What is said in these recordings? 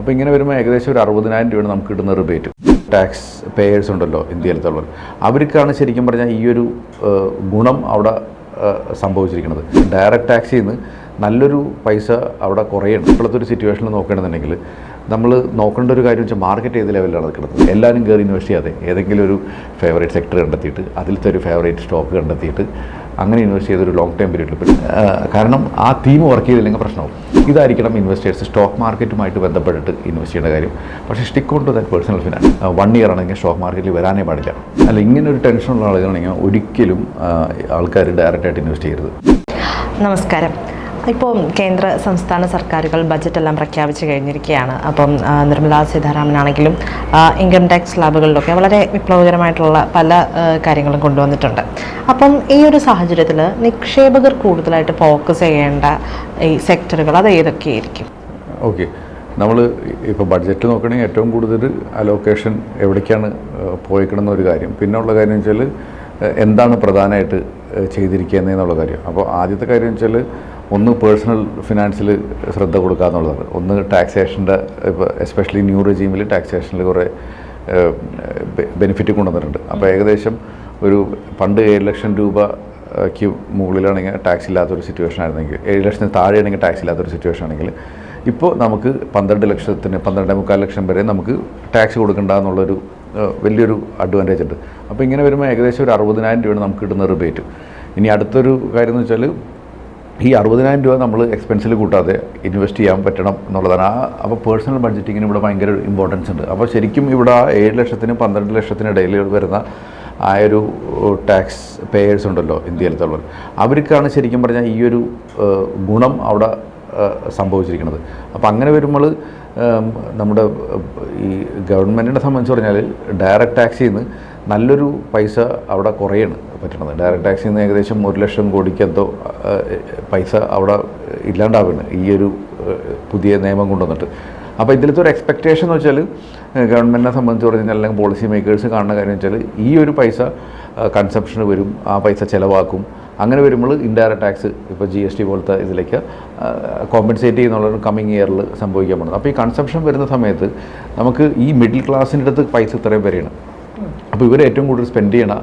അപ്പോൾ ഇങ്ങനെ വരുമ്പോൾ ഏകദേശം ഒരു 60,000 രൂപയാണ് നമുക്ക് കിട്ടുന്ന റിബേറ്റ്. ടാക്സ് പേയേഴ്സ് ഉണ്ടല്ലോ ഇന്ത്യയിലത്തുള്ളവർ, അവർക്കാണ് ശരിക്കും പറഞ്ഞാൽ ഈ ഒരു ഗുണം അവിടെ സംഭവിച്ചിരിക്കുന്നത്. ഡയറക്റ്റ് ടാക്സിൽ നിന്ന് നല്ലൊരു പൈസ അവിടെ കുറയണം. ഇപ്പോഴത്തെ ഒരു സിറ്റുവേഷനിൽ നോക്കുകയാണെന്നുണ്ടെങ്കിൽ നമ്മൾ നോക്കേണ്ട ഒരു കാര്യം വെച്ചാൽ മാർക്കറ്റ് ഏത് ലെവലിലാണ് നിൽക്കുന്നത്. എല്ലാവരും കയറി ഇൻവെസ്റ്റ് ചെയ്യാതെ ഏതെങ്കിലും ഒരു ഫേവറേറ്റ് സെക്ടർ കണ്ടെത്തിയിട്ട് അതിലത്തെ ഒരു ഫേവറേറ്റ് സ്റ്റോക്ക് കണ്ടെത്തിയിട്ട് അങ്ങനെ ഇൻവെസ്റ്റ് ചെയ്തൊരു ലോങ് ടൈം പീരീഡിൽ, കാരണം ആ തീം വർക്ക് ചെയ്തില്ലെങ്കിൽ പ്രശ്നമാവും. ഇതായിരിക്കണം ഇൻവെസ്റ്റേഴ്സ് സ്റ്റോക്ക് മാർക്കറ്റുമായിട്ട് ബന്ധപ്പെട്ടിട്ട് ഇൻവെസ്റ്റ് ചെയ്യേണ്ട കാര്യം. പക്ഷേ stick on to that personal finance. 1 year ആണെങ്കിൽ സ്റ്റോക്ക് മാർക്കറ്റിൽ വരാനേ പാടില്ല. അല്ല, ഇങ്ങനെ ഒരു ടെൻഷനുള്ള ആളുകളാണെങ്കിൽ ഒരിക്കലും ആൾക്കാർ ഡയറക്റ്റായിട്ട് ഇൻവെസ്റ്റ് ചെയ്യരുത്. നമസ്കാരം. ഇപ്പോൾ കേന്ദ്ര സംസ്ഥാന സർക്കാരുകൾ ബജറ്റെല്ലാം പ്രഖ്യാപിച്ച് കഴിഞ്ഞിരിക്കുകയാണ്. അപ്പം നിർമ്മലാ സീതാരാമനാണെങ്കിലും ഇൻകം ടാക്സ് സ്ലാബുകളിലൊക്കെ വളരെ വിപ്ലവകരമായിട്ടുള്ള പല കാര്യങ്ങളും കൊണ്ടുവന്നിട്ടുണ്ട്. അപ്പം ഈ ഒരു സാഹചര്യത്തിൽ നിക്ഷേപകർ കൂടുതലായിട്ട് ഫോക്കസ് ചെയ്യേണ്ട ഈ സെക്ടറുകൾ അത് ഏതൊക്കെയായിരിക്കും? ഓക്കെ, നമ്മൾ ഇപ്പോൾ ബഡ്ജറ്റ് നോക്കുകയാണെങ്കിൽ ഏറ്റവും കൂടുതൽ അലോക്കേഷൻ എവിടേക്കാണ് പോയിക്കണമെന്ന ഒരു കാര്യം. പിന്നെയുള്ള കാര്യം വെച്ചാൽ എന്താണ് പ്രധാനമായിട്ട് ചെയ്തിരിക്കുക എന്നുള്ള കാര്യം. അപ്പോൾ ആദ്യത്തെ കാര്യം വെച്ചാൽ ഒന്ന് പേഴ്സണൽ ഫിനാൻസിൽ ശ്രദ്ധ കൊടുക്കുക എന്നുള്ളതാണ്. ഒന്ന് ടാക്സേഷൻ്റെ, ഇപ്പോൾ എസ്പെഷ്യലി ന്യൂ റെജീമിൽ ടാക്സേഷനിൽ കുറേ ബെനിഫിറ്റ് കൊണ്ടുവന്നിട്ടുണ്ട്. അപ്പോൾ ഏകദേശം ഒരു പണ്ട് 7 ലക്ഷം രൂപയ്ക്ക് മുകളിലാണെങ്കിൽ ടാക്സ് ഇല്ലാത്തൊരു സിറ്റുവേഷൻ ആയിരുന്നെങ്കിൽ, 7 ലക്ഷത്തിന് താഴെയാണെങ്കിൽ ടാക്സ് ഇല്ലാത്തൊരു സിറ്റുവേഷൻ ആണെങ്കിൽ ഇപ്പോൾ നമുക്ക് 12 ലക്ഷത്തിന് 12.25 ലക്ഷം വരെ നമുക്ക് ടാക്സ് കൊടുക്കണ്ട എന്നുള്ളൊരു വലിയൊരു അഡ്വാൻറ്റേജ് ഉണ്ട്. അപ്പോൾ ഇങ്ങനെ വരുമ്പോൾ ഏകദേശം ഒരു 60,000 രൂപയാണ് നമുക്ക് കിട്ടുന്ന റിബേറ്റ്. ഇനി അടുത്തൊരു കാര്യം എന്ന് വെച്ചാൽ ഈ 60,000 രൂപ നമ്മൾ എക്സ്പെൻസിൽ കൂട്ടാതെ ഇൻവെസ്റ്റ് ചെയ്യാൻ പറ്റണം എന്നുള്ളതാണ്. അപ്പോൾ പേഴ്സണൽ ബഡ്ജറ്റിങ്ങിന് ഇവിടെ ഭയങ്കര ഇമ്പോർട്ടൻസ് ഉണ്ട്. അപ്പോൾ ശരിക്കും ഇവിടെ 7 ലക്ഷത്തിനും 12 ലക്ഷത്തിനിടയിൽ വരുന്ന ആ ഒരു ടാക്സ് പേയേഴ്സ് ഉണ്ടല്ലോ ഇന്ത്യയിലത്തുള്ളവർ, അവർക്കാണ് ശരിക്കും പറഞ്ഞാൽ ഈ ഒരു ഗുണം അവിടെ സംഭവിച്ചിരിക്കുന്നത്. അപ്പോൾ അങ്ങനെ വരുമ്പോൾ നമ്മുടെ ഈ ഗവൺമെൻറ്റിനെ സംബന്ധിച്ച് പറഞ്ഞാൽ ഡയറക്റ്റ് ടാക്സിൽ നിന്ന് നല്ലൊരു പൈസ അവിടെ കുറയാണ് പറ്റണത്. ഡയറക്റ്റ് ടാക്സിൽ നിന്ന് ഏകദേശം 1 ലക്ഷം കോടിക്ക് എന്തോ പൈസ അവിടെ ഇല്ലാണ്ടാവുകയാണ് ഈ ഒരു പുതിയ നിയമം കൊണ്ടുവന്നിട്ട്. അപ്പോൾ ഇതിലത്തെ ഒരു എക്സ്പെക്റ്റേഷൻ എന്ന് വെച്ചാൽ ഗവൺമെൻറ്റിനെ സംബന്ധിച്ച് പറഞ്ഞാൽ അല്ലെങ്കിൽ പോളിസി മേക്കേഴ്സ് കാണുന്ന കാര്യം വെച്ചാൽ ഈ ഒരു പൈസ കൺസംഷന് വരും, ആ പൈസ ചിലവാക്കും. അങ്ങനെ വരുമ്പോൾ ഇൻഡയറക്റ്റ് ടാക്സ് ഇപ്പോൾ GST പോലത്തെ ഇതിലേക്ക് കോമ്പൻസേറ്റ് ചെയ്യുന്നുള്ളൊരു കമ്മിങ് ഇയറിൽ സംഭവിക്കാൻ പോകുന്നത്. അപ്പോൾ ഈ കൺസംഷൻ വരുന്ന സമയത്ത് നമുക്ക് ഈ മിഡിൽ ക്ലാസ്സിൻ്റെ അടുത്ത് പൈസ ഇത്രയും വരെയാണ്. അപ്പോൾ ഇവർ ഏറ്റവും കൂടുതൽ സ്പെൻഡ് ചെയ്യണ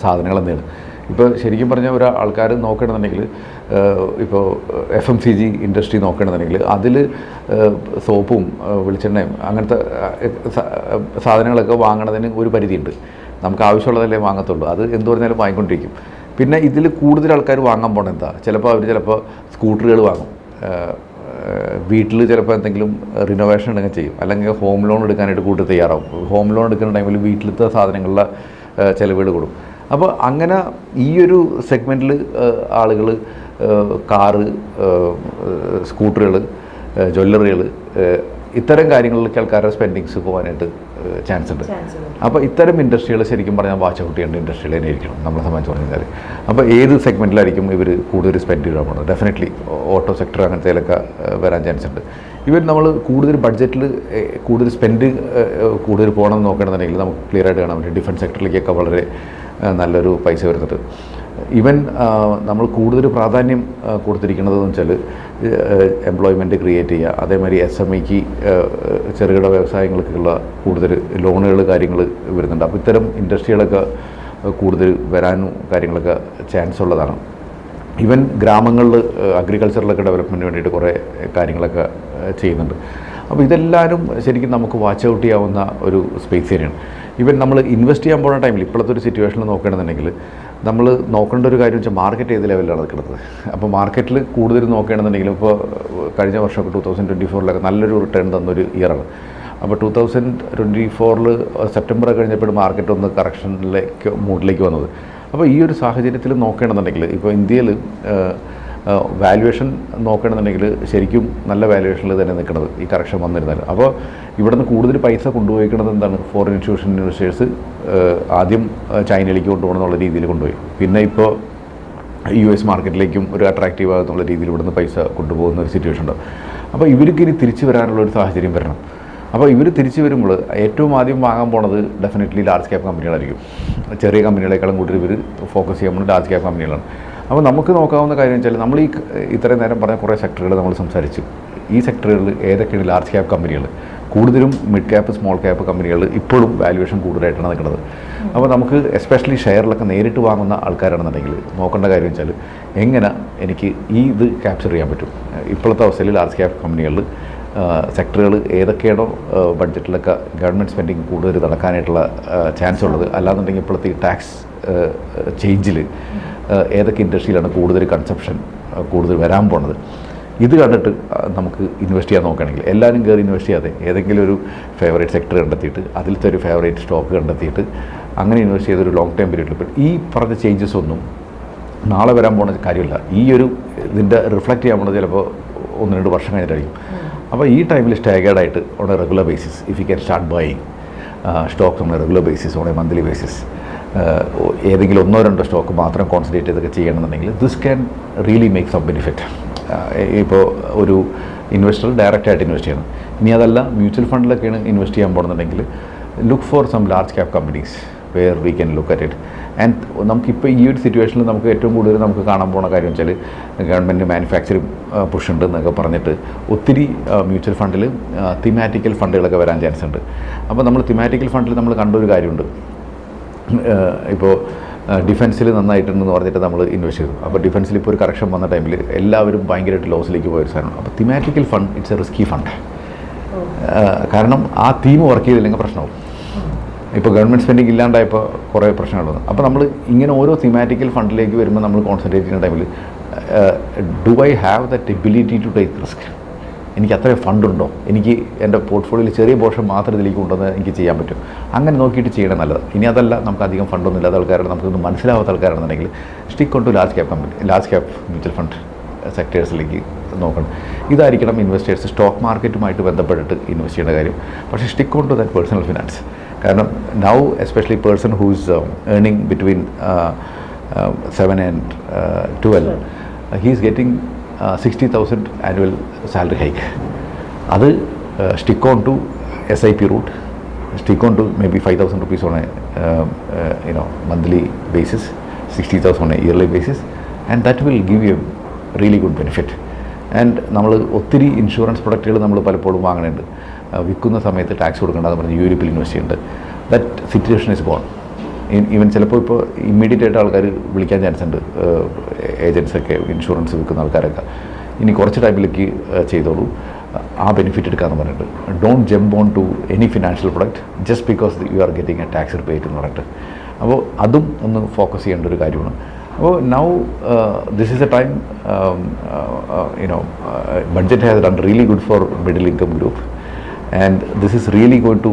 സാധനങ്ങൾ എന്താണ്? ഇപ്പോൾ ശരിക്കും പറഞ്ഞാൽ ഒരു ആൾക്കാർ നോക്കണമെന്നുണ്ടെങ്കിൽ ഇപ്പോൾ FMCG ഇൻഡസ്ട്രി നോക്കണമെന്നുണ്ടെങ്കിൽ അതിൽ സോപ്പും വെളിച്ചെണ്ണയും അങ്ങനത്തെ സാധനങ്ങളൊക്കെ വാങ്ങണതിന് ഒരു പരിധിയുണ്ട്. നമുക്ക് ആവശ്യമുള്ളതല്ലേ വാങ്ങത്തുള്ളൂ. അത് എന്ത് പറഞ്ഞാലും വാങ്ങിക്കൊണ്ടിരിക്കും. പിന്നെ ഇതിൽ കൂടുതൽ ആൾക്കാർ വാങ്ങാൻ പോകണം എന്താ, ചിലപ്പോൾ സ്കൂട്ടറുകൾ വാങ്ങും, വീട്ടിൽ ചിലപ്പോൾ എന്തെങ്കിലും റിനോവേഷൻ ഉണ്ടെങ്കിൽ ചെയ്യും, അല്ലെങ്കിൽ ഹോം ലോൺ എടുക്കാനായിട്ട് കൂട്ടി തയ്യാറാവും. ഹോം ലോൺ എടുക്കുന്ന ടൈമിൽ വീട്ടിലത്തെ സാധനങ്ങളുടെ ചിലവുകൾ കൂടും. അപ്പോൾ അങ്ങനെ ഈ ഒരു സെഗ്മെൻറ്റിൽ ആളുകൾ കാറ്, സ്കൂട്ടറുകൾ, ജ്വല്ലറികൾ, ഇത്തരം കാര്യങ്ങളിലേക്ക് ആൾക്കാരുടെ സ്പെൻഡിങ്സ് പോകാനായിട്ട് ചാൻസ് ഉണ്ട്. അപ്പോൾ ഇത്തരം ഇൻഡസ്ട്രികൾ ശരിക്കും പറഞ്ഞാൽ വാച്ച് ഔട്ട് ചെയ്യേണ്ട ഇൻഡസ്ട്രികൾ തന്നെ ആയിരിക്കണം നമ്മളെ സംബന്ധിച്ച് പറഞ്ഞാൽ. അപ്പോൾ ഏത് സെഗ്മെൻറ്റിലായിരിക്കും ഇവർ കൂടുതൽ സ്പെൻഡ് ചെയ്യാൻ പോകുന്നത്? ഡെഫിനറ്റ്ലി ഓട്ടോ സെക്ടർ അങ്ങനത്തേലൊക്കെ വരാൻ ചാൻസ് ഉണ്ട്. ഇവർ നമ്മൾ കൂടുതൽ ബഡ്ജറ്റിൽ കൂടുതൽ സ്പെൻഡ് കൂടുതൽ പോകണം എന്ന് നോക്കണമെന്നുണ്ടെങ്കിൽ നമുക്ക് ക്ലിയർ ആയിട്ട് കാണാൻ പറ്റും ഡിഫൻസ് സെക്ടറിലേക്കൊക്കെ വളരെ നല്ലൊരു പൈസ വരുന്നുണ്ട്. ഈവൻ നമ്മൾ കൂടുതൽ പ്രാധാന്യം കൊടുത്തിരിക്കുന്നതെന്ന് വെച്ചാൽ എംപ്ലോയ്മെൻറ്റ് ക്രിയേറ്റ് ചെയ്യുക, അതേമാതിരി SMEക്ക് ചെറുകിട വ്യവസായങ്ങൾക്കുള്ള കൂടുതൽ ലോണുകൾ കാര്യങ്ങൾ വരുന്നുണ്ട്. അപ്പോൾ ഇത്തരം ഇൻഡസ്ട്രികളൊക്കെ കൂടുതൽ വരാനും കാര്യങ്ങളൊക്കെ ചാൻസ് ഉള്ളതാണ്. ഈവൻ ഗ്രാമങ്ങളിൽ അഗ്രികൾച്ചറിലൊക്കെ ഡെവലപ്മെൻറ്റിന് വേണ്ടിയിട്ട് കുറേ കാര്യങ്ങളൊക്കെ ചെയ്യുന്നുണ്ട്. അപ്പോൾ ഇതെല്ലാവരും ശരിക്കും നമുക്ക് വാച്ച് ഔട്ട് ചെയ്യാവുന്ന ഒരു സ്പേസ് തന്നെയാണ്. ഈവൻ നമ്മൾ ഇൻവെസ്റ്റ് ചെയ്യാൻ പോകുന്ന ടൈമിൽ ഇപ്പോഴത്തെ ഒരു സിറ്റുവേഷനിൽ നോക്കുകയാണെന്നുണ്ടെങ്കിൽ നമ്മൾ നോക്കേണ്ട ഒരു കാര്യം വെച്ചാൽ മാർക്കറ്റ് ഏത് ലെവലിലാണ് നിൽക്കുന്നത്. അപ്പോൾ മാർക്കറ്റിൽ കൂടുതൽ നോക്കുകയാണെന്നുണ്ടെങ്കിൽ ഇപ്പോൾ കഴിഞ്ഞ വർഷമൊക്കെ 2024 നല്ലൊരു റിട്ടേൺ തന്നൊരു ഇയറാണ്. അപ്പോൾ 2024 സെപ്റ്റംബർ കഴിഞ്ഞപ്പോൾ മാർക്കറ്റ് ഒന്ന് കറക്ഷനിലേക്ക് മൂഡിലേക്ക് വന്നത്. അപ്പോൾ ഈ ഒരു സാഹചര്യത്തിൽ നോക്കുകയാണെന്നുണ്ടെങ്കിൽ ഇപ്പോൾ ഇന്ത്യയിൽ വാല്യുവേഷൻ നോക്കുകയാണെന്നുണ്ടെങ്കിൽ ശരിക്കും നല്ല വാല്യുവേഷനിൽ തന്നെ നിൽക്കുന്നത് ഈ കറക്ഷൻ വന്നിരുന്നാൽ. അപ്പോൾ ഇവിടെ നിന്ന് കൂടുതൽ പൈസ കൊണ്ടുപോയിക്കുന്നത് എന്താണ്, ഫോറിൻ ഇൻസ്റ്റിറ്റ്യൂഷൻ ഇൻവെസ്റ്റേഴ്സ് ആദ്യം ചൈനയിലേക്ക് കൊണ്ടുപോകണം എന്നുള്ള രീതിയിൽ കൊണ്ടുപോയി. പിന്നെ ഇപ്പോൾ US മാർക്കറ്റിലേക്കും ഒരു അട്രാക്റ്റീവ് ആകുന്നുള്ള രീതിയിൽ ഇവിടുന്ന് പൈസ കൊണ്ടുപോകുന്ന ഒരു സിറ്റുവേഷൻ ഉണ്ട്. അപ്പോൾ ഇവർക്ക് ഇനി തിരിച്ചു വരാനുള്ള ഒരു സാഹചര്യം വരണം. അപ്പോൾ ഇവർ തിരിച്ചു വരുമ്പോൾ ഏറ്റവും ആദ്യം വാങ്ങാൻ പോണത് ഡെഫിനറ്റ്ലി ലാർജ് ക്യാപ്പ് കമ്പനികളായിരിക്കും. ചെറിയ കമ്പനികളെക്കാളും കൂടുതൽ ഇവർ ഫോക്കസ് ചെയ്യാൻ പോകുന്നത് ലാർജ് ക്യാപ്പ് കമ്പനികളാണ്. അപ്പോൾ നമുക്ക് നോക്കാവുന്ന കാര്യം വെച്ചാൽ നമ്മൾ ഈ ഇത്രയും നേരം പറഞ്ഞ കുറേ സെക്ടറുകൾ നമ്മൾ സംസാരിച്ചു. ഈ സെക്ടറുകളിൽ ഏതൊക്കെയാണ് ലാർജ് ക്യാപ്പ് കമ്പനികൾ, കൂടുതലും മിഡ് ക്യാപ്പ് സ്മോൾ ക്യാപ്പ് കമ്പനികൾ ഇപ്പോഴും വാല്യുവേഷൻ കൂടുതലായിട്ടാണ് നിൽക്കുന്നത്. അപ്പോൾ നമുക്ക് എസ്പെഷ്യലി ഷെയറിലൊക്കെ നേരിട്ട് വാങ്ങുന്ന ആൾക്കാരാണെന്നുണ്ടെങ്കിൽ നോക്കേണ്ട കാര്യം വെച്ചാൽ എങ്ങനെ എനിക്ക് ഇത് ക്യാപ്ചർ ചെയ്യാൻ പറ്റും. ഇപ്പോഴത്തെ അവസ്ഥയിൽ ലാർജ് ക്യാപ്പ് കമ്പനികളിൽ സെക്ടറുകൾ ഏതൊക്കെയാണോ ബഡ്ജറ്റിലൊക്കെ ഗവൺമെൻറ് സ്പെൻഡിങ് കൂടുതൽ നടക്കാനായിട്ടുള്ള ചാൻസ് ഉള്ളത്, അല്ലാന്നുണ്ടെങ്കിൽ ഇപ്പോഴത്തെ ഈ ടാക്സ് ചേഞ്ചിൽ ഏതൊക്കെ ഇൻഡസ്ട്രിയിലാണ് കൂടുതൽ കൺസപ്ഷൻ കൂടുതൽ വരാൻ പോണത്, ഇത് കണ്ടിട്ട് നമുക്ക് ഇൻവെസ്റ്റ് ചെയ്യാൻ നോക്കുകയാണെങ്കിൽ എല്ലാവരും കയറി ഇൻവെസ്റ്റ് ചെയ്യാതെ ഏതെങ്കിലും ഒരു ഫേവറേറ്റ് സെക്ടർ കണ്ടെത്തിയിട്ട് അതിലത്തെ ഒരു ഫേവറേറ്റ് സ്റ്റോക്ക് കണ്ടെത്തിയിട്ട് അങ്ങനെ ഇൻവെസ്റ്റ് ചെയ്തൊരു ലോങ് ടൈം പീരീഡിൽ ഈ പറഞ്ഞ ചേഞ്ചസ് ഒന്നും നാളെ വരാൻ പോകുന്ന കാര്യമില്ല. ഈ ഒരു ഇതിൻ്റെ റിഫ്ലക്റ്റ് ചെയ്യാൻ പോകുന്നത് ചിലപ്പോൾ 1-2 വർഷം കഴിഞ്ഞിട്ടായിരിക്കും. അപ്പോൾ ഈ ടൈമിൽ സ്റ്റാഗേർഡായിട്ട് on a regular basis if you can start buying stocks on a regular basis on a monthly basis, ഏതെങ്കിലും 1-2 സ്റ്റോക്ക് മാത്രം കോൺസെൻട്രേറ്റ് ചെയ്തൊക്കെ ചെയ്യണമെന്നുണ്ടെങ്കിൽ this can really make some benefit. ഇപ്പോൾ ഒരു ഇൻവെസ്റ്റർ ഡയറക്റ്റായിട്ട് ഇൻവെസ്റ്റ് ചെയ്യണം. ഇനി അതല്ല മ്യൂച്വൽ ഫണ്ടിലൊക്കെയാണ് ഇൻവെസ്റ്റ് ചെയ്യാൻ പോകുന്നുണ്ടെങ്കിൽ look for some large cap companies where we can look at it. And നമുക്കിപ്പോൾ ഈ ഒരു സിറ്റുവേഷനിൽ നമുക്ക് ഏറ്റവും കൂടുതൽ നമുക്ക് കാണാൻ പോകുന്ന കാര്യം വെച്ചാൽ ഗവൺമെൻറ് മാനുഫാക്ചറിങ് പുഷ് ഉണ്ട് എന്നൊക്കെ പറഞ്ഞിട്ട് ഒത്തിരി മ്യൂച്വൽ ഫണ്ടിൽ തിമാറ്റിക്കൽ ഫണ്ടുകളൊക്കെ വരാൻ ചാൻസ് ഉണ്ട്. അപ്പോൾ നമ്മൾ തിമാറ്റിക്കൽ ഫണ്ടിൽ നമ്മൾ കണ്ടൊരു കാര്യമുണ്ട്, ഇപ്പോൾ ഡിഫൻസിൽ നന്നായിട്ടുണ്ടെന്ന് പറഞ്ഞിട്ട് നമ്മൾ ഇൻവെസ്റ്റ് ചെയ്തു. അപ്പോൾ ഡിഫൻസിൽ ഇപ്പോൾ ഒരു കറക്ഷൻ വന്ന ടൈമിൽ എല്ലാവരും ഭയങ്കരമായിട്ട് ലോസിലേക്ക് പോയൊരു സാധനമാണ്. അപ്പോൾ thematic fund it's a risky fund. കാരണം ആ തീം വർക്ക് ചെയ്തില്ലെങ്കിൽ പ്രശ്നമാവും. ഇപ്പോൾ ഗവൺമെൻറ് സ്പെൻഡിങ് ഇല്ലാണ്ടായപ്പോൾ കുറേ പ്രശ്നങ്ങൾ വന്നു. അപ്പോൾ നമ്മൾ ഇങ്ങനെ ഓരോ തിമാറ്റിക്കൽ ഫണ്ടിലേക്ക് വരുമ്പോൾ നമ്മൾ കോൺസെൻട്രേറ്റ് ചെയ്യുന്ന ടൈമിൽ do I have that ability to take risk, എനിക്ക് അത്രയും ഫണ്ടുണ്ടോ, എനിക്ക് എൻ്റെ പോർട്ട്ഫോളിയോയിൽ ചെറിയ പോർഷൻ മാത്രം ഇതിലേക്ക് കൊണ്ടുവന്ന് എനിക്ക് ചെയ്യാൻ പറ്റും, അങ്ങനെ നോക്കിയിട്ട് ചെയ്യണം നല്ലത്. ഇനി അതല്ല നമുക്ക് അധികം ഫണ്ടൊന്നും ഇല്ലാത്ത ആൾക്കാരാണ്, നമുക്കൊന്നും മനസ്സിലാവാത്ത ആൾക്കാരാണെന്നുണ്ടെങ്കിൽ stick on to large cap company, large cap mutual fund സെക്ടേഴ്സിലേക്ക് നോക്കണം. ഇതായിരിക്കണം ഇൻവെസ്റ്റേഴ്സ് സ്റ്റോക്ക് മാർക്കറ്റുമായിട്ട് ബന്ധപ്പെട്ടിട്ട് ഇൻവെസ്റ്റ് ചെയ്യേണ്ട കാര്യം. പക്ഷേ stick on to that personal finance. കാരണം now especially person whose earning between 7 and 12 he is getting 60,000 annual salary hike. അത് stick on to SIP route, stick on to maybe 5,000 rupees on a monthly basis, 60,000 on a yearly basis, and that will give you a really good benefit. And നമ്മൾ ഒത്തിരി insurance പ്രൊഡക്റ്റുകൾ നമ്മൾ പലപ്പോഴും വാങ്ങുന്നുണ്ട്, വിൽക്കുന്ന സമയത്ത് tax കൊടുക്കേണ്ടതെന്ന് പറഞ്ഞ് യൂരോപ്പിൽ ഇൻവെസ്റ്റ് ചെയ്യുന്നുണ്ട്. That situation is gone. Even ചിലപ്പോൾ ഇപ്പോൾ ഇമ്മീഡിയറ്റ് ആയിട്ട് ആൾക്കാർ വിളിക്കാൻ ചാൻസ് ഉണ്ട്, ഏജൻസൊക്കെ ഇൻഷുറൻസ് വിൽക്കുന്ന ആൾക്കാരൊക്കെ. ഇനി കുറച്ച് ടൈമിലേക്ക് ചെയ്തോളൂ, ആ ബെനിഫിറ്റ് എടുക്കാമെന്ന് പറഞ്ഞിട്ട്. Don't jump on to any financial product just because you are getting a tax rebate എന്ന് പറഞ്ഞിട്ട്. അപ്പോൾ അതും ഒന്ന് ഫോക്കസ് ചെയ്യേണ്ട ഒരു കാര്യമാണ്. അപ്പോൾ now this is A time, budget has done really good for middle income group, and this is really going to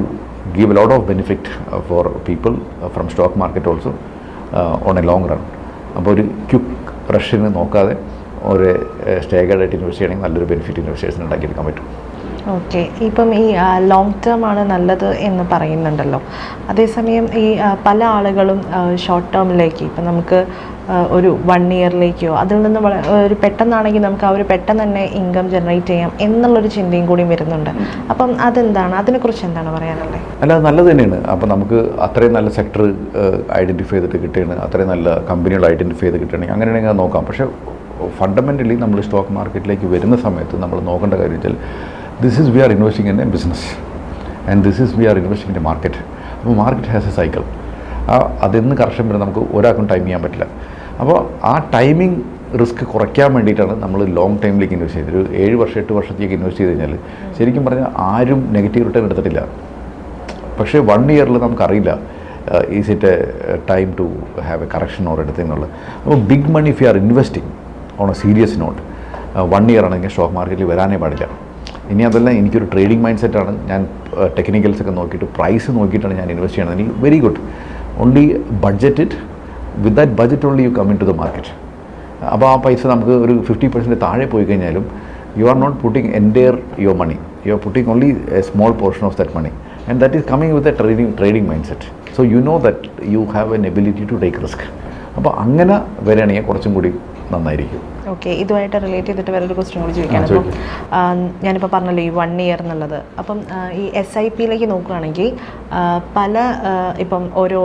give a lot of benefit for people from stock market also on a long run. അപ്പോൾ ഒരു quick റഷിന് നോക്കാതെ ഒരു സ്റ്റേഗേർഡായിട്ട് invest ചെയ്യണമെങ്കിൽ നല്ലൊരു benefit ഇൻവെസ്റ്റേഴ്സിന് ഉണ്ടാക്കിയെടുക്കാൻ പറ്റും. Okay, ഇപ്പം ഈ ലോങ് ടേം ആണ് നല്ലത് എന്ന് പറയുന്നുണ്ടല്ലോ, അതേസമയം ഈ പല ആളുകളും ഷോർട്ട് ടേമിലേക്ക്, ഇപ്പം നമുക്ക് ഒരു 1 ഇയറിലേക്കോ അതിൽ നിന്ന് ഒരു പെട്ടെന്നാണെങ്കിൽ നമുക്ക് ആ ഒരു പെട്ടെന്ന് തന്നെ ഇൻകം ജനറേറ്റ് ചെയ്യാം എന്നുള്ളൊരു ചിന്തയും കൂടി വരുന്നുണ്ട്. അപ്പം അതെന്താണ്, അതിനെക്കുറിച്ച് എന്താണ് പറയാനുള്ളത്? അല്ല, അത് നല്ലത് തന്നെയാണ്. അപ്പോൾ നമുക്ക് അത്രയും നല്ല സെക്ടർ ഐഡൻറ്റിഫൈ ചെയ്തിട്ട് കിട്ടുകയാണ്, അത്രയും നല്ല കമ്പനികൾ ഐഡൻറ്റിഫൈ ചെയ്ത് കിട്ടുകയാണെങ്കിൽ അങ്ങനെയാണെങ്കിൽ നോക്കാം. പക്ഷേ ഫണ്ടമെൻ്റലി നമ്മൾ സ്റ്റോക്ക് മാർക്കറ്റിലേക്ക് വരുന്ന സമയത്ത് നമ്മൾ നോക്കേണ്ട കാര്യം വെച്ചാൽ this is we are investing in a business and this is we are investing in a market. അപ്പോൾ മാർക്കറ്റ് ഹാസ് എ സൈക്കിൾ. അതിന്ന് കറക്ഷൻ വരെ നമുക്ക് ഒരാൾക്കും ടൈം ചെയ്യാൻ പറ്റില്ല. അപ്പോൾ ആ ടൈമിംഗ് റിസ്ക് കുറയ്ക്കാൻ വേണ്ടിയിട്ടാണ് നമ്മൾ ലോങ് ടൈമിലേക്ക് ഇൻവെസ്റ്റ് ചെയ്തത്. ഒരു 7 വർഷം 8 വർഷത്തേക്ക് ഇൻവെസ്റ്റ് ചെയ്ത് കഴിഞ്ഞാൽ ശരിക്കും പറഞ്ഞാൽ ആരും നെഗറ്റീവ് റിട്ടേൺ എടുത്തിട്ടില്ല. പക്ഷേ 1 ഇയറിൽ നമുക്കറിയില്ല is it a time to have a correction or എടുത്തെന്നുള്ളത്. അപ്പോൾ big money if you are investing on a serious note 1 year ആണെങ്കിൽ സ്റ്റോക്ക് മാർക്കറ്റിൽ വരാനേ പാടില്ല. ഇനി അതല്ല, എനിക്കൊരു ട്രേഡിംഗ് മൈൻഡ് സെറ്റാണ്, ഞാൻ ടെക്നിക്കൽസൊക്കെ നോക്കിയിട്ട് പ്രൈസ് നോക്കിയിട്ടാണ് ഞാൻ ഇൻവെസ്റ്റ് ചെയ്യണത്, എനിക്ക് very good. Only budget it, with that budget only you come in to the market. അപ്പോൾ ആ പൈസ നമുക്ക് ഒരു 50% താഴെ പോയി കഴിഞ്ഞാലും you are not putting entire your money, you are putting only a small portion of that money, and that is coming with a trading mind set. So you know that you have an ability to take risk. അപ്പോൾ അങ്ങനെ വരികയാണെങ്കിൽ കുറച്ചും കൂടി നന്നായിരിക്കും. Okay, ഇതുമായിട്ട് relate ചെയ്തിട്ട് വേറൊരു question കൂടി ചോദിക്കുകയാണ്. അപ്പം ഞാനിപ്പോൾ പറഞ്ഞല്ലോ ഈ 1 ഇയർ എന്നുള്ളത്. അപ്പം ഈ SIP-യിലേക്ക് നോക്കുകയാണെങ്കിൽ പല ഇപ്പം ഓരോ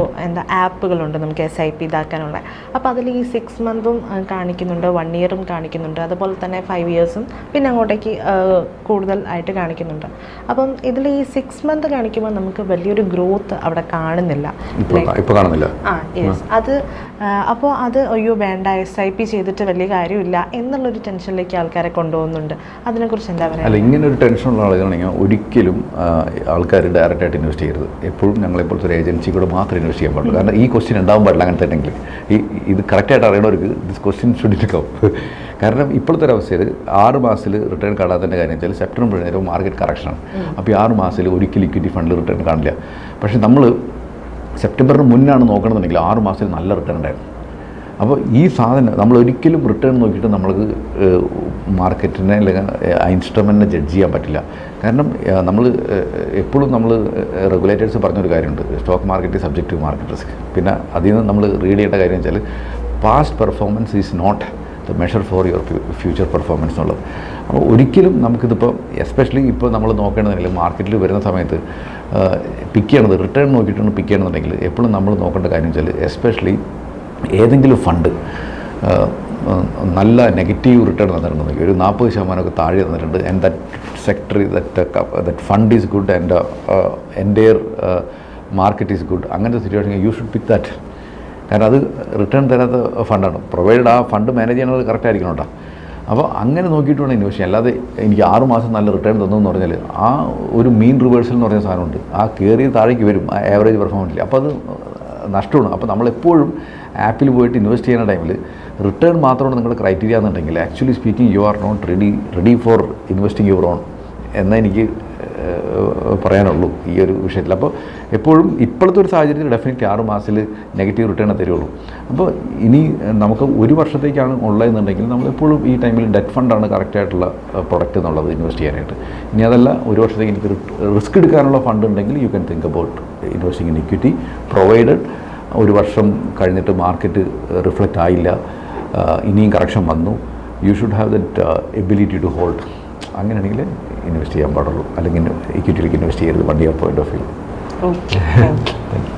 ആപ്പുകളുണ്ട് നമുക്ക് SIP ഇതാക്കാനുള്ള. അപ്പോൾ അതിൽ ഈ 6 മന്തും കാണിക്കുന്നുണ്ട്, 1 ഇയറും കാണിക്കുന്നുണ്ട്, അതുപോലെ തന്നെ 5 ഇയേഴ്സും പിന്നെ അങ്ങോട്ടേക്ക് കൂടുതൽ ആയിട്ട് കാണിക്കുന്നുണ്ട്. അപ്പം ഇതിൽ ഈ 6 മന്ത് കാണിക്കുമ്പോൾ നമുക്ക് വലിയൊരു ഗ്രോത്ത് അവിടെ കാണുന്നില്ല. ഇപ്പോൾ കാണുന്നില്ല. അത് അപ്പോൾ അത് അയ്യോ വേണ്ട SIP ചെയ്തിട്ട് വലിയ കാര്യമില്ല എന്നുള്ളൊരു ടെൻഷനിലേക്ക് ആൾക്കാരെ കൊണ്ടുപോകുന്നുണ്ട്. അതിനെക്കുറിച്ച് എന്താ പറയുക? അല്ല, ഇങ്ങനെ ഒരു ടെൻഷനുള്ള ആളുകളാണെങ്കിൽ ഒരിക്കലും ആൾക്കാർ ഡയറക്റ്റായിട്ട് ഇൻവെസ്റ്റ് ചെയ്യരുത്. എപ്പോഴും ഞങ്ങളെപ്പോലത്തെ ഒരു ഏജൻസി കൂടെ മാത്രമേ ഇൻവെസ്റ്റ് ചെയ്യാൻ പാടുള്ളൂ. കാരണം ഈ ക്വസ്റ്റ്യൻ ഉണ്ടാകാൻ പാടില്ല. അങ്ങനത്തെ ഉണ്ടെങ്കിൽ ഇത് കറക്റ്റായിട്ട് അറിയണവർക്ക് ദിസ് ക്വസ്റ്റ്യൻ ഷുഡ് കം. കാരണം ഇപ്പോഴത്തെ ഒരു അവസ്ഥയിൽ 6 മാസത്തിൽ റിട്ടേൺ കാണാത്തതിൻ്റെ കാര്യം വെച്ചാൽ സെപ്റ്റംബർ നേരം മാർക്കറ്റ് കറക്ഷനാണ്. അപ്പോൾ ഈ 6 മാസത്തിൽ ഒരിക്കലും ഇക്വിറ്റി ഫണ്ടിൽ റിട്ടേൺ കാണില്ല. പക്ഷേ നമ്മൾ സെപ്റ്റംബറിന് മുന്നാണ് നോക്കണമെന്നുണ്ടെങ്കിൽ 6 മാസത്തിൽ നല്ല റിട്ടേൺ ഉണ്ടായിരുന്നു. അപ്പോൾ ഈ സാധനം നമ്മൾ ഒരിക്കലും റിട്ടേൺ നോക്കിയിട്ട് നമ്മൾക്ക് മാർക്കറ്റിനെ അല്ലെങ്കിൽ ആ ഇൻസ്ട്രുമെൻറ്റിനെ ജഡ്ജ് ചെയ്യാൻ പറ്റില്ല. കാരണം നമ്മൾ എപ്പോഴും നമ്മൾ റെഗുലേറ്റേഴ്സ് പറഞ്ഞൊരു കാര്യമുണ്ട്, stock market subject to market risk. പിന്നെ അതിൽ നിന്ന് നമ്മൾ റീഡ് ചെയ്യേണ്ട കാര്യം വെച്ചാൽ past performance is not the measure for your future performance എന്നുള്ളത്. അപ്പോൾ ഒരിക്കലും നമുക്കിതിപ്പോൾ എസ്പെഷ്യലി ഇപ്പോൾ നമ്മൾ നോക്കേണ്ടതെങ്കിൽ മാർക്കറ്റിൽ വരുന്ന സമയത്ത് പിക്ക് ചെയ്യണത് റിട്ടേൺ നോക്കിയിട്ടാണ് പിക്ക് ചെയ്യണമെന്നുണ്ടെങ്കിൽ എപ്പോഴും നമ്മൾ നോക്കേണ്ട കാര്യം വെച്ചാൽ എസ്പെഷ്യലി ഏതെങ്കിലും ഫണ്ട് നല്ല നെഗറ്റീവ് റിട്ടേൺ തന്നിട്ടുണ്ടെങ്കിൽ ഒരു 40% താഴെ തന്നിട്ടുണ്ട്, and that sector that fund is good and entire market is good, അങ്ങനത്തെ situation you should pick that. കാരണം അത് റിട്ടേൺ തരാത്ത ഫണ്ടാണ്, പ്രൊവൈഡ് ആ ഫണ്ട് മാനേജ് ചെയ്യണത് കറക്റ്റ് ആയിരിക്കണം കേട്ടോ. അപ്പോൾ അങ്ങനെ നോക്കിയിട്ട് വേണം ഇൻവെസ്റ്റ് ചെയ്യാൻ. അല്ലാതെ എനിക്ക് 6 മാസം നല്ല റിട്ടേൺ തന്നു എന്ന് പറഞ്ഞാൽ ആ ഒരു മീൻ റിവേഴ്സൽ എന്ന് പറഞ്ഞ സാധനമുണ്ട്, ആ കയറി താഴേക്ക് വരും ആ ആവറേജ് പെർഫോമൻസിൽ. അപ്പോൾ അത് നഷ്ടമാണ്. അപ്പോൾ നമ്മളെപ്പോഴും ആപ്പിൽ പോയിട്ട് ഇൻവെസ്റ്റ് ചെയ്യുന്ന ടൈമിൽ റിട്ടേൺ മാത്രമാണ് നിങ്ങളുടെ ക്രൈറ്റീരിയ എന്നുണ്ടെങ്കിൽ actually speaking you are not ready for investing your own എന്നേ എനിക്ക് പറയാനുള്ളൂ ഈ ഒരു വിഷയത്തിൽ. അപ്പോൾ എപ്പോഴും ഇപ്പോഴത്തെ ഒരു സാഹചര്യത്തിൽ ഡെഫിനറ്റ്ലി 6 മാസത്തിൽ നെഗറ്റീവ് റിട്ടേൺ തരുള്ളൂ. അപ്പോൾ ഇനി നമുക്ക് 1 വർഷത്തേക്കാണ് ഉള്ളതെന്നുണ്ടെങ്കിൽ നമ്മളെപ്പോഴും ഈ ടൈമിൽ ഡെറ്റ് ഫണ്ടാണ് കറക്റ്റായിട്ടുള്ള പ്രൊഡക്റ്റ് എന്നുള്ളത് ഇൻവെസ്റ്റ് ചെയ്യാനായിട്ട്. ഇനി അതല്ല 1 വർഷത്തേക്ക് എനിക്ക് റിസ്ക് എടുക്കാനുള്ള ഫണ്ട് ഉണ്ടെങ്കിൽ you can think about investing in equity, provided 1 വർഷം കഴിഞ്ഞിട്ട് മാർക്കറ്റ് റിഫ്ലക്റ്റ് ആയില്ല, ഇനിയും കറക്ഷൻ വന്നു, you should have that ability to hold. അങ്ങനെയാണെങ്കിൽ ഇൻവെസ്റ്റ് ചെയ്യാൻ പാടുള്ളൂ, അല്ലെങ്കിൽ ഇക്വിറ്റിയിലേക്ക് ഇൻവെസ്റ്റ് ചെയ്യരുത്. 1 year point of view. Okay, thank U.